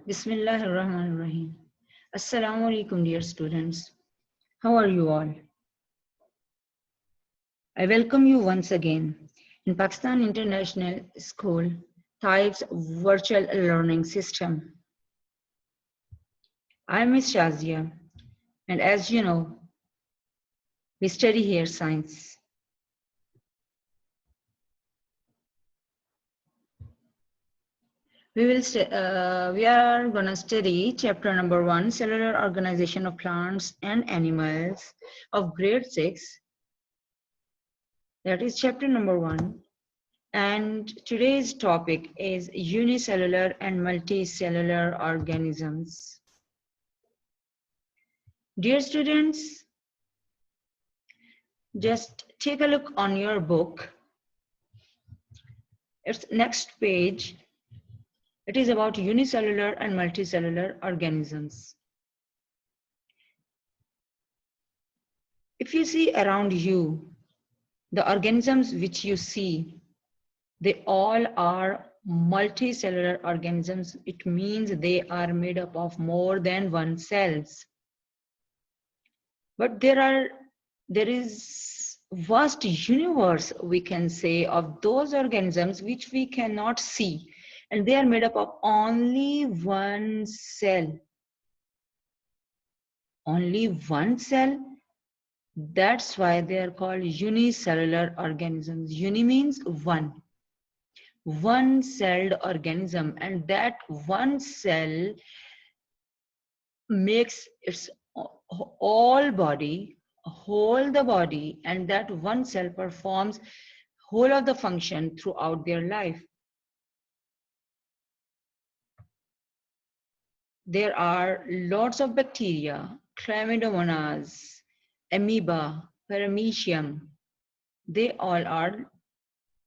Bismillahirrahmanirrahim. Assalamu alaikum, dear students. How are you all? I welcome you once again in Pakistan International School, TIPE's virtual learning system. I'm Miss Shazia, and as you know, we study here science. We are gonna study chapter number 1, cellular organization of plants and animals of grade 6. That is chapter number 1. And today's topic is unicellular and multicellular organisms. Dear students, just take a look on your book. Its next page, it is about unicellular and multicellular organisms. If you see around you, the organisms which you see, they all are multicellular organisms. It means they are made up of more than one cells. But there is vast universe, we can say, of those organisms which we cannot see, and they are made up of only one cell. Only one cell. That's why they are called unicellular organisms. Uni means one. One-celled organism, and that one cell makes its all body, whole the body, and that one cell performs whole of the function throughout their life. There are lots of bacteria, chlamydomonas, amoeba, paramecium. They all are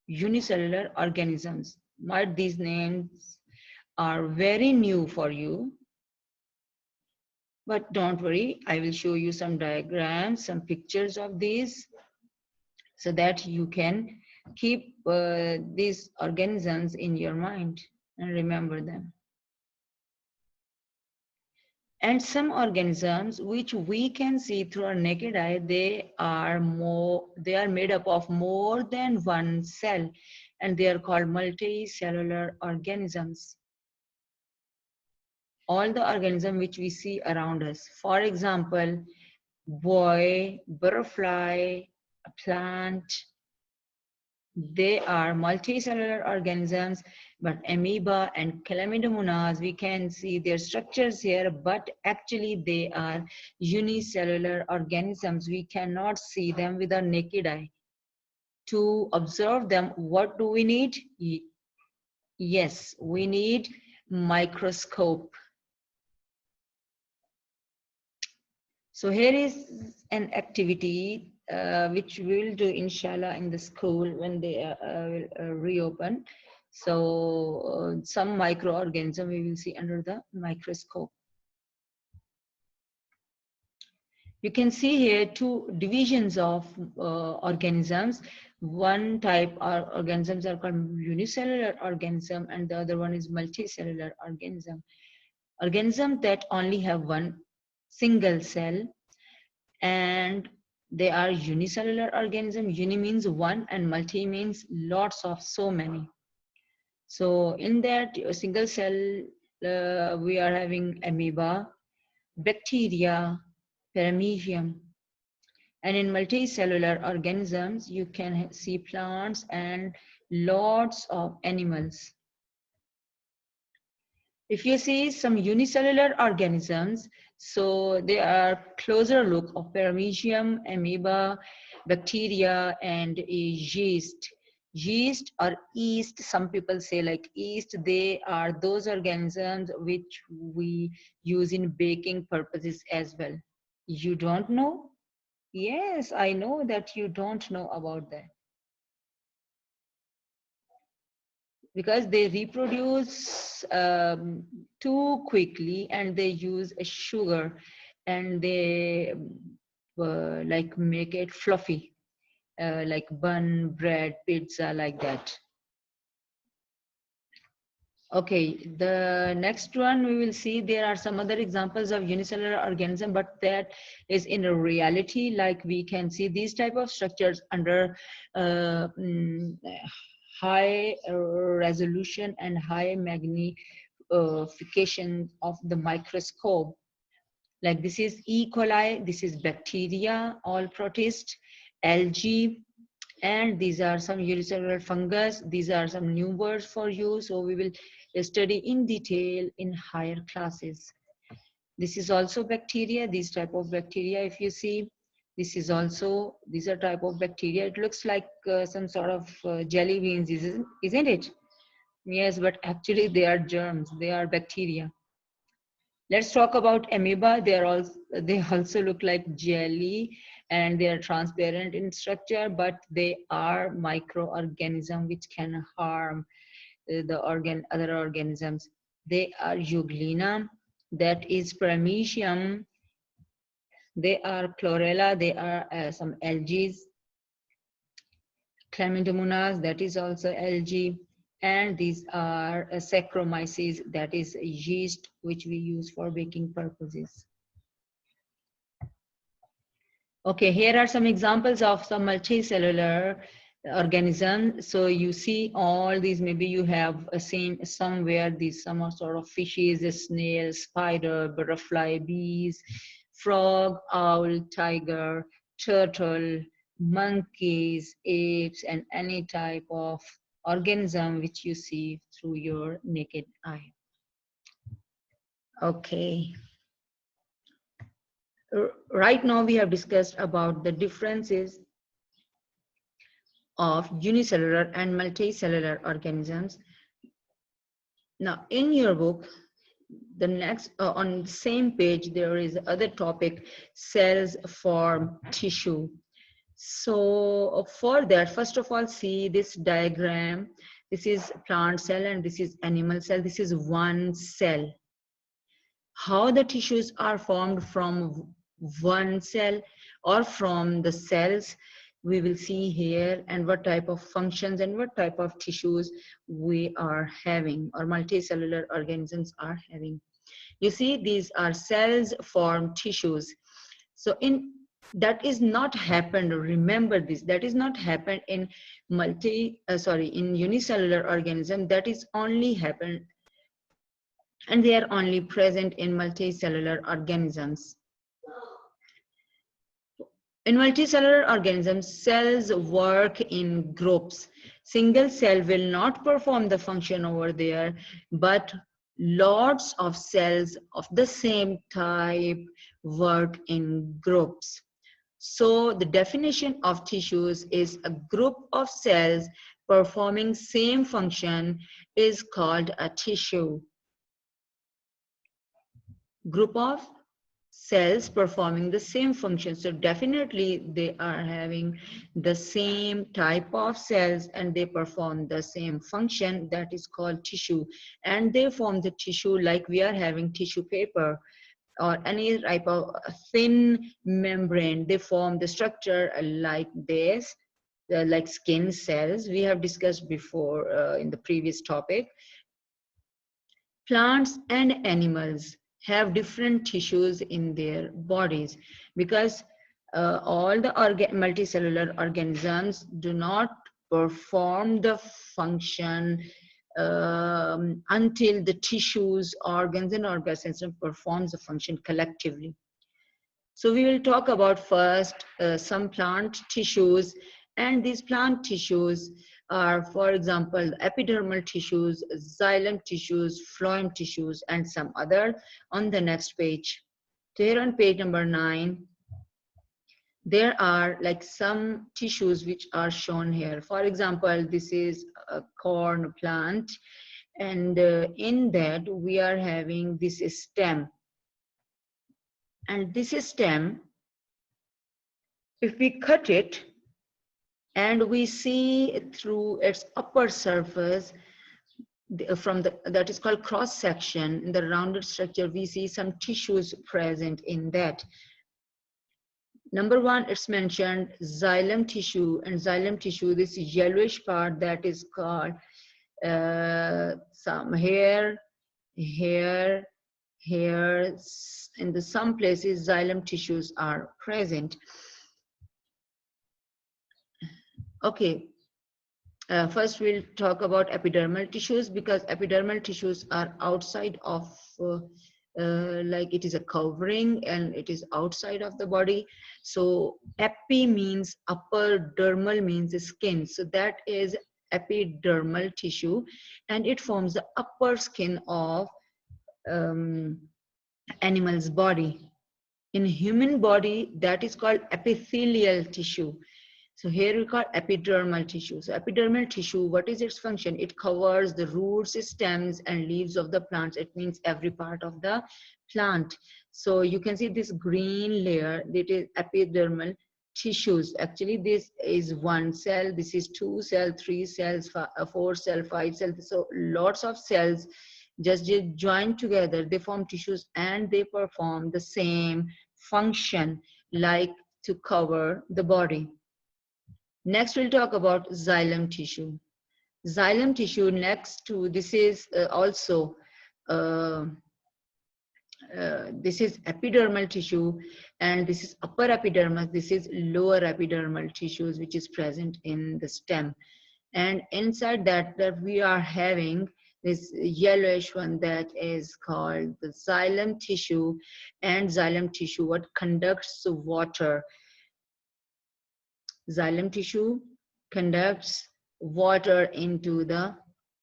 unicellular organisms. Might these names are very new for you, but don't worry, I will show you some diagrams, some pictures of these, so that you can keep these organisms in your mind and remember them. And some organisms which we can see through our naked eye, they are made up of more than one cell, and they are called multicellular organisms. All the organisms which we see around us, for example, boy, butterfly, a plant, they are multicellular organisms. But amoeba and chlamydomonas, we can see their structures here, but actually they are unicellular organisms. We cannot see them with our naked eye. To observe them, what do we need? Yes, we need microscope. So here is an activity which we will do inshallah in the school when they will reopen. So some microorganism we will see under the microscope. You can see here two divisions of organisms. One type of organisms are called unicellular organism, and the other one is multicellular organism. Organisms that only have one single cell, and they are unicellular organism. Uni means one and multi means lots of, so many. So in that single cell, we are having amoeba, bacteria, paramecium. And in multicellular organisms, you can see plants and lots of animals. If you see some unicellular organisms, so they are closer look of paramecium, amoeba, bacteria, and a yeast. Yeast or yeast, some people say like yeast, they are those organisms which we use in baking purposes as well. You don't know? Yes, I know that you don't know about that. Because they reproduce too quickly, and they use a sugar, and they like make it fluffy, like bun, bread, pizza, like that. Okay, the next one we will see there are some other examples of unicellular organism, but that is in a reality, like we can see these type of structures under uh, mm, high resolution and high magnification of the microscope. Like this is E. coli, this is bacteria, all protists, algae, and these are some unicellular fungus. These are some new words for you, so we will study in detail in higher classes. This is also bacteria, these type of bacteria. If you see, this is also, these are type of bacteria. It looks like some sort of jelly beans, isn't it? Yes, but actually they are germs, they are bacteria. Let's talk about amoeba. They also look like jelly, and they are transparent in structure, but they are microorganisms which can harm other organisms. They are Euglena, that is Paramecium. They are Chlorella. They are some algae. Chlamydomonas, that is also algae. And these are Saccharomyces, that is yeast, which we use for baking purposes. Okay, here are some examples of some multicellular organism. So you see all these, maybe you have seen somewhere these some sort of fishes, a snail, spider, butterfly, bees, frog, owl, tiger, turtle, monkeys, apes, and any type of organism which you see through your naked eye. Okay. Right now we have discussed about the differences of unicellular and multicellular organisms. Now, in your book, the next on the same page, there is other topic: cells form tissue. So for that, first of all, see this diagram. This is plant cell and this is animal cell. This is one cell. How the tissues are formed from one cell or from the cells, we will see here, and what type of functions and what type of tissues we are having or multicellular organisms are having. You see, these are cells form tissues. So in that is not happened, remember this, that is not happened in in unicellular organism. That is only happened, and they are only present in multicellular organisms. In multicellular organisms, cells work in groups. Single cell will not perform the function over there, but lots of cells of the same type work in groups. So the definition of tissues is a group of cells performing same function is called a tissue. Group of cells performing the same function. So definitely they are having the same type of cells and they perform the same function, that is called tissue. And they form the tissue like we are having tissue paper or any type of thin membrane. They form the structure like this, like skin cells we have discussed before in the previous topic. Plants and animals have different tissues in their bodies because all the multicellular organisms do not perform the function until the tissues, organs, and organ system performs the function collectively. So we will talk about first some plant tissues, and these plant tissues are, for example, epidermal tissues, xylem tissues, phloem tissues, and some other on the next page. So here on page number 9, there are like some tissues which are shown here. For example, this is a corn plant, and in that we are having this stem. And this stem, if we cut it and we see through its upper surface, that is called cross section, in the rounded structure, we see some tissues present in that. Number one, it's mentioned xylem tissue, and xylem tissue, this yellowish part that is called some hair, hair, hair. In the some places, xylem tissues are present. Okay. First, we'll talk about epidermal tissues, because epidermal tissues are outside of, like it is a covering and it is outside of the body. So epi means upper, dermal means skin. So that is epidermal tissue, and it forms the upper skin of um, animal's body. In human body, that is called epithelial tissue. So here we call epidermal tissue. So epidermal tissue, what is its function? It covers the roots, stems, and leaves of the plants. It means every part of the plant. So you can see this green layer, that is epidermal tissues. Actually, this is one cell, this is two cells, three cells, four cells, five cells. So lots of cells just join together, they form tissues, and they perform the same function like to cover the body. Next, we'll talk about xylem tissue. Xylem tissue, next to this is also uh, this is epidermal tissue, and this is upper epidermis, this is lower epidermal tissues, which is present in the stem. And inside that we are having this yellowish one, that is called the xylem tissue. And xylem tissue, what conducts water. Xylem tissue conducts water into the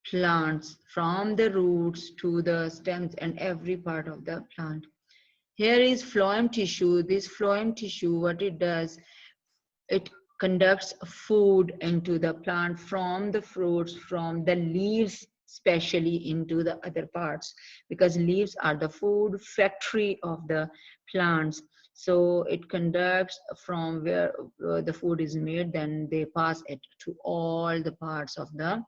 plants from the roots to the stems and every part of the plant. Here is phloem tissue. This phloem tissue, what it does, it conducts food into the plant from the fruits, from the leaves, especially into the other parts, because leaves are the food factory of the plants. So it conducts from where the food is made, then they pass it to all the parts of the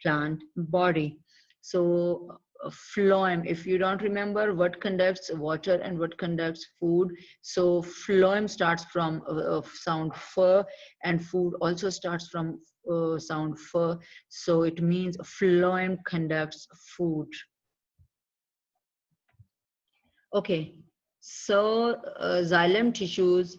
plant body. So phloem, if you don't remember what conducts water and what conducts food, so phloem starts from sound ph, and food also starts from sound ph. So it means phloem conducts food. Okay, so xylem tissues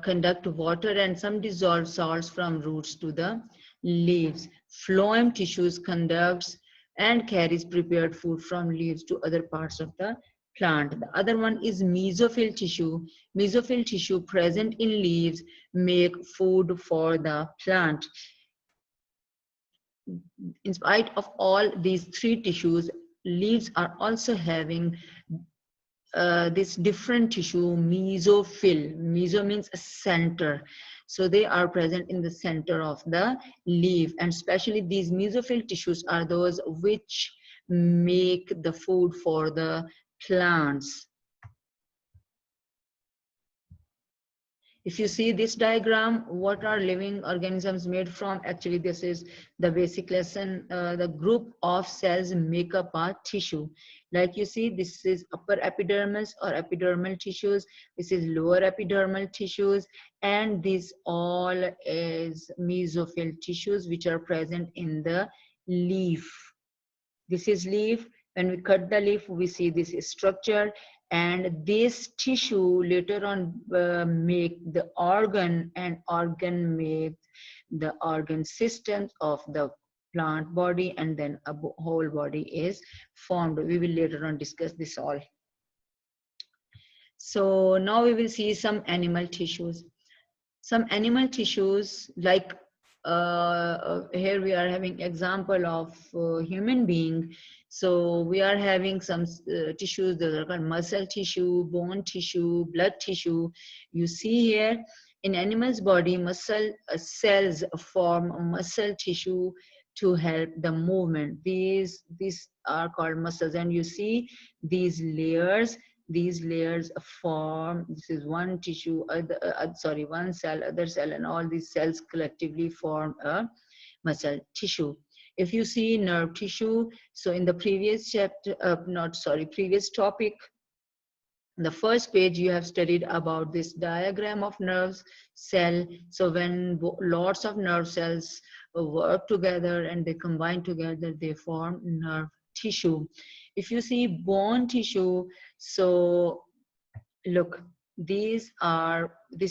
conduct water and some dissolved salts from roots to the leaves. Phloem tissues conducts and carries prepared food from leaves to other parts of the plant. The other one is mesophyll tissue. Mesophyll tissue present in leaves make food for the plant. In spite of all these three tissues, leaves are also having this different tissue, mesophyll. Meso means a center. So they are present in the center of the leaf, and especially these mesophyll tissues are those which make the food for the plants. If you see this diagram, what are living organisms made from? Actually, this is the basic lesson. The group of cells make up a tissue. Like you see, this is upper epidermis or epidermal tissues. This is lower epidermal tissues. And this all is mesophyll tissues, which are present in the leaf. This is leaf. When we cut the leaf, we see this structure, and this tissue later on make the organ, and organ make the organ systems of the plant body, and then a whole body is formed. We will later on discuss this all. So now we will see some animal tissues. Some animal tissues, like here we are having example of human being. So we are having some tissues that are called muscle tissue, bone tissue, blood tissue. You see here in animal's body, muscle cells form muscle tissue to help the movement. These are called muscles, and you see these layers. These layers form, this is one tissue, one cell, other cell, and all these cells collectively form a muscle tissue. If you see nerve tissue, so in the previous chapter, previous topic, the first page you have studied about this diagram of nerves cell. So when lots of nerve cells work together and they combine together, they form nerve tissue. If you see bone tissue, so look, this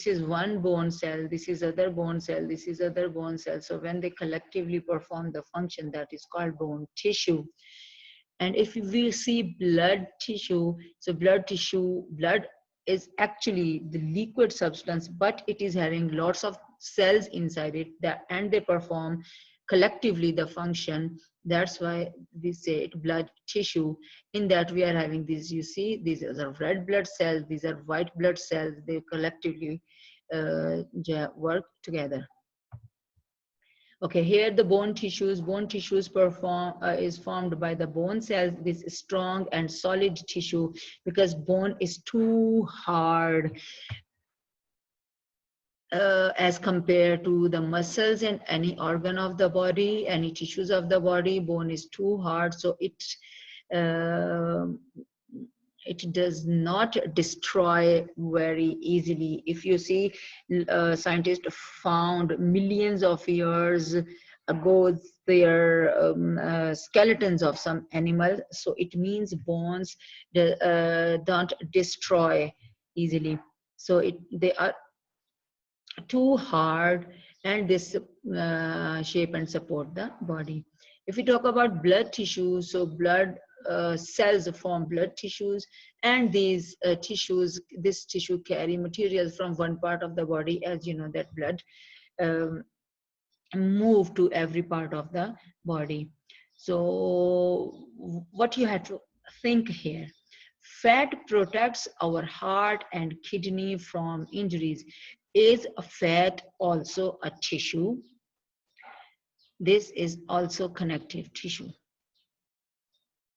is one bone cell, this is other bone cell, this is other bone cell. So when they collectively perform the function, that is called bone tissue. And if we see blood tissue, so blood is actually the liquid substance, but it is having lots of cells inside it and they perform collectively the function. That's why we say it blood tissue. In that we are having these, you see, these are red blood cells, these are white blood cells, they collectively work together. Okay, here the bone tissues is formed by the bone cells, this strong and solid tissue, because bone is too hard as compared to the muscles and any organ of the body, any tissues of the body. Bone is too hard, so it does not destroy very easily. If you see, scientists found millions of years ago their skeletons of some animal, so it means bones don't destroy easily. So they are too hard and this shape and support the body. If we talk about blood tissues, so blood cells form blood tissues, and these this tissue carry materials from one part of the body. As you know that blood move to every part of the body. So what you have to think here, fat protects our heart and kidney from injuries. Is fat also a tissue? This is also connective tissue.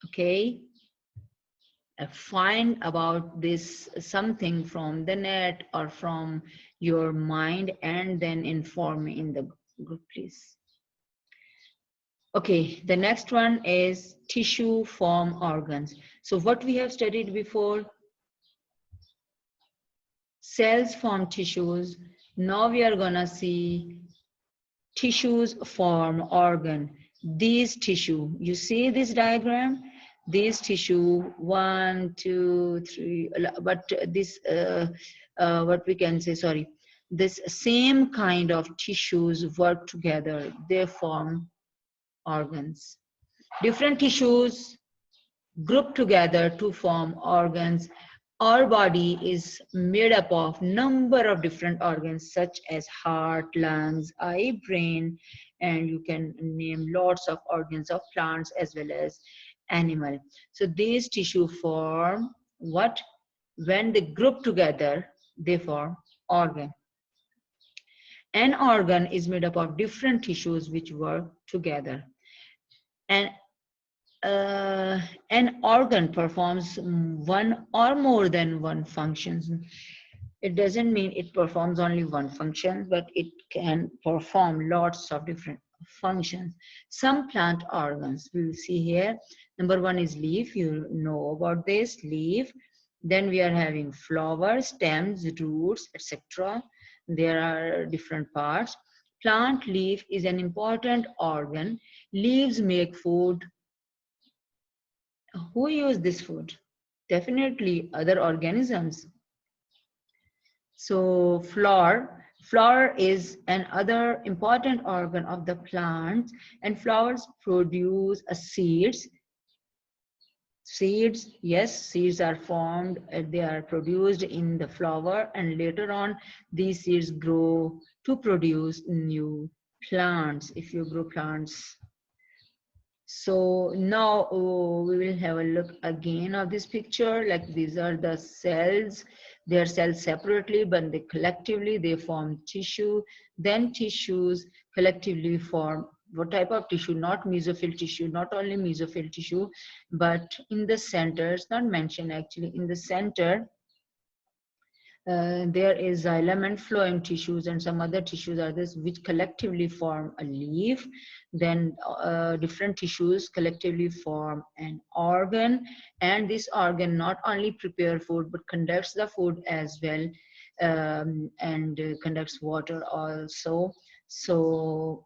Okay, find about this something from the net or from your mind and then inform me in the group, please. Okay, the next one is tissue form organs. So what we have studied before, cells form tissues. Now we are gonna see tissues form organ. These tissue, you see this diagram, these tissue 1 2 3, but this what we can say, sorry, this same kind of tissues work together, they form organs. Different tissues group together to form organs. Our body is made up of number of different organs such as heart, lungs, eye, brain, and you can name lots of organs of plants as well as animal. So these tissue form what? When they group together, they form organ. An organ is made up of different tissues which work together. And an organ performs one or more than one functions. It doesn't mean it performs only one function, but it can perform lots of different functions. Some plant organs we will see here. Number one is leaf. You know about this leaf. Then we are having flower, stems, roots, etc. There are different parts. Plant leaf is an important organ. Leaves make food. Who use this food? Definitely other organisms. So flower is another important organ of the plant, and flowers produce seeds. Seeds, yes, seeds are formed, they are produced in the flower, and later on these seeds grow to produce new plants. If you grow plants. So now we will have a look again of this picture. Like these are the cells. They are cells separately, but they collectively they form tissue. Then tissues collectively form what type of tissue? Not mesophyll tissue, not only mesophyll tissue, but in the center, it's not mentioned actually, in the center There is xylem and phloem tissues, and some other tissues are this, which collectively form a leaf. Then different tissues collectively form an organ, and this organ not only prepare food but conducts the food as well, and conducts water also. So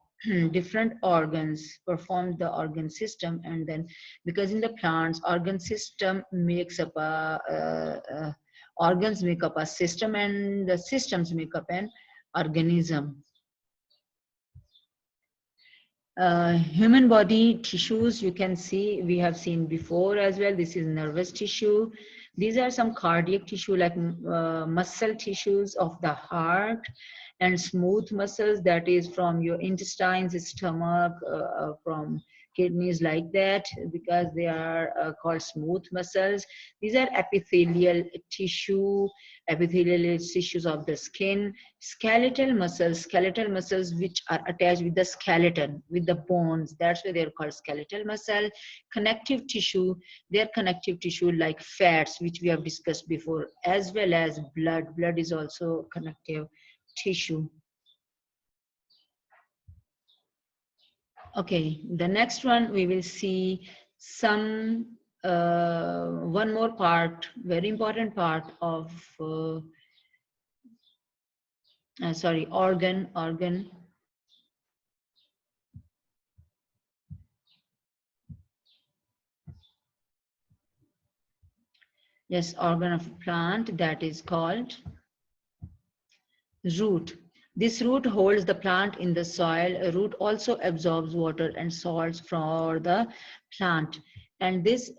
different organs perform the organ system, and then because in the plants organ system makes up a organs make up a system, and the systems make up an organism. Human body tissues, you can see, we have seen before as well. This is nervous tissue. These are some cardiac tissue, like muscle tissues of the heart, and smooth muscles, that is from your intestines, stomach, from kidneys, like that, because they are called smooth muscles. These are epithelial tissue, epithelial tissues of the skin. Skeletal muscles which are attached with the skeleton, with the bones, that's why they're called skeletal muscle. Connective tissue, they're connective tissue like fats, which we have discussed before, as well as blood is also connective tissue. Okay, the next one we will see some one more part, very important part of sorry, organ. Yes, organ of plant, that is called root. This root holds the plant in the soil. A root also absorbs water and salts from the plant. And this,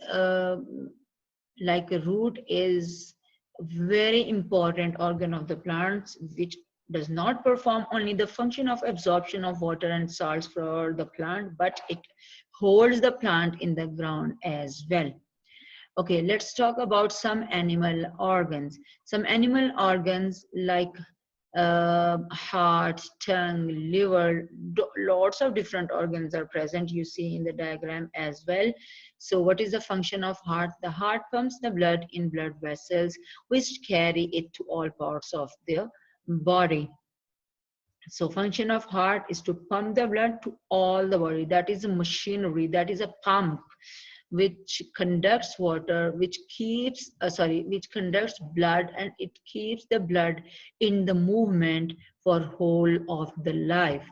like a root, is very important organ of the plants, which does not perform only the function of absorption of water and salts for the plant, but it holds the plant in the ground as well. Okay, let's talk about some animal organs. Some animal organs like heart, tongue, liver, lots of different organs are present, you see in the diagram as well. So what is the function of heart? The heart pumps the blood in blood vessels which carry it to all parts of the body. So function of heart is to pump the blood to all the body. That is a machinery, that is a pump which conducts water, which keeps, which conducts blood, and it keeps the blood in the movement for whole of the life.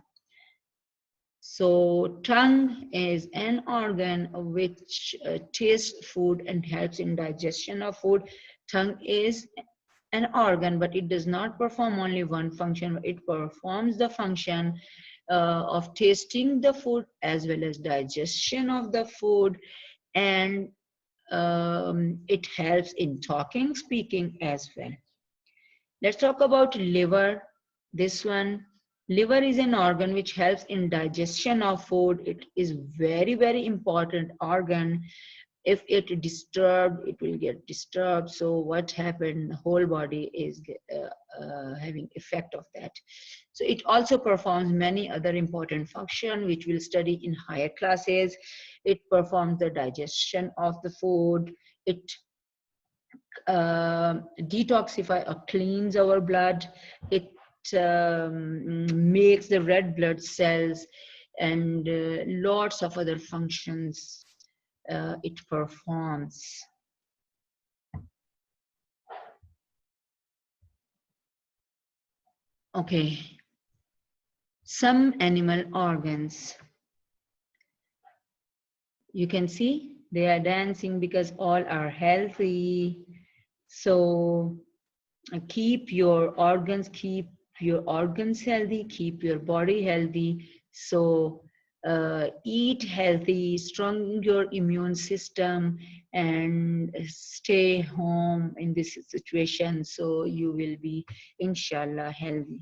So tongue is an organ which tastes food and helps in digestion of food. Tongue is an organ, but it does not perform only one function. It performs the function of tasting the food as well as digestion of the food, and it helps in talking, speaking as well. Let's talk about liver. This one, liver is an organ which helps in digestion of food. It is very important organ. If it disturbed, it will get disturbed. So what happened, the whole body is having effect of that. So it also performs many other important functions which we'll study in higher classes. It performs the digestion of the food. It detoxify or cleans our blood. It makes the red blood cells, and lots of other functions it performs. Okay, some animal organs. You can see they are dancing because all are healthy. So keep your organs healthy, keep your body healthy. So eat healthy, strengthen your immune system, and stay home in this situation, so you will be inshallah healthy.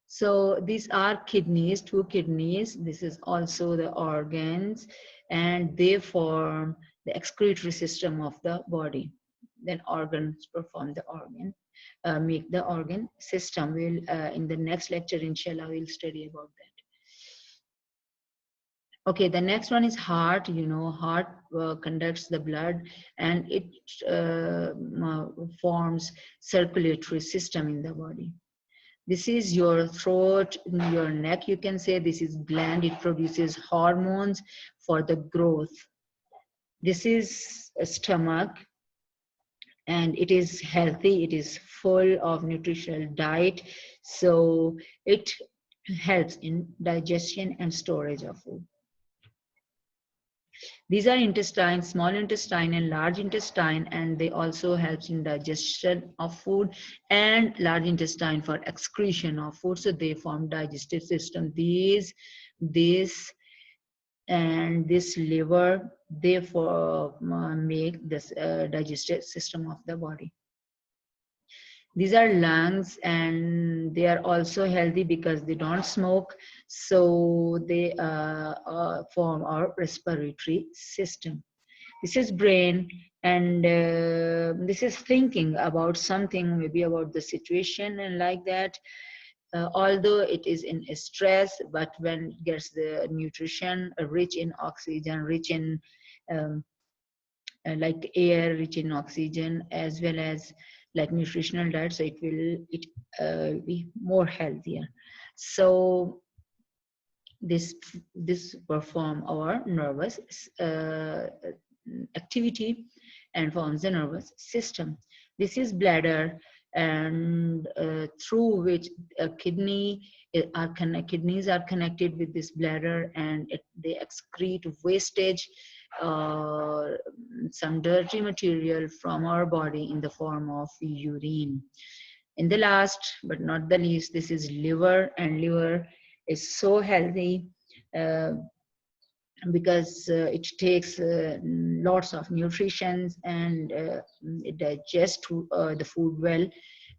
So these are kidneys, two kidneys. This is also the organs, and they form the excretory system of the body. Then organs perform the organ, make the organ system. We'll in the next lecture, inshallah, we'll study about that. Okay, the next one is heart. You know, heart conducts the blood, and it forms circulatory system in the body. This is your throat, your neck. You can say this is gland. It produces hormones for the growth. This is a stomach, and it is healthy. It is full of nutritional diet, so it helps in digestion and storage of food. These are intestine, small intestine and large intestine, and they also helps in digestion of food, and large intestine for excretion of food. So they form digestive system. This and this liver, therefore make this digestive system of the body. These are lungs, and they are also healthy because they don't smoke, so they form our respiratory system. This is brain, and this is thinking about something, maybe about the situation and like that. Although it is in stress, but when it gets the nutrition rich in oxygen, rich in um, like air, rich in oxygen, as well as like nutritional diet, so it be more healthier. So this perform our nervous activity and forms the nervous system. This is bladder, and through which kidneys are connected with this bladder, and they excrete wastage, uh, some dirty material from our body in the form of urine. In the last but not the least, this is liver, and liver is so healthy uh, because it takes lots of nutrition, and it digests the food well,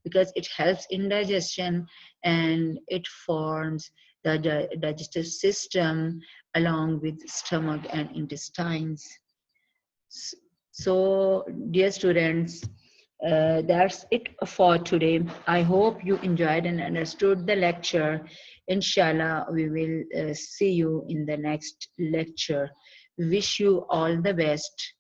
because it helps in digestion, and it forms the digestive system along with stomach and intestines. So, dear students, that's it for today. I hope you enjoyed and understood the lecture. Inshallah, we will see you in the next lecture. Wish you all the best.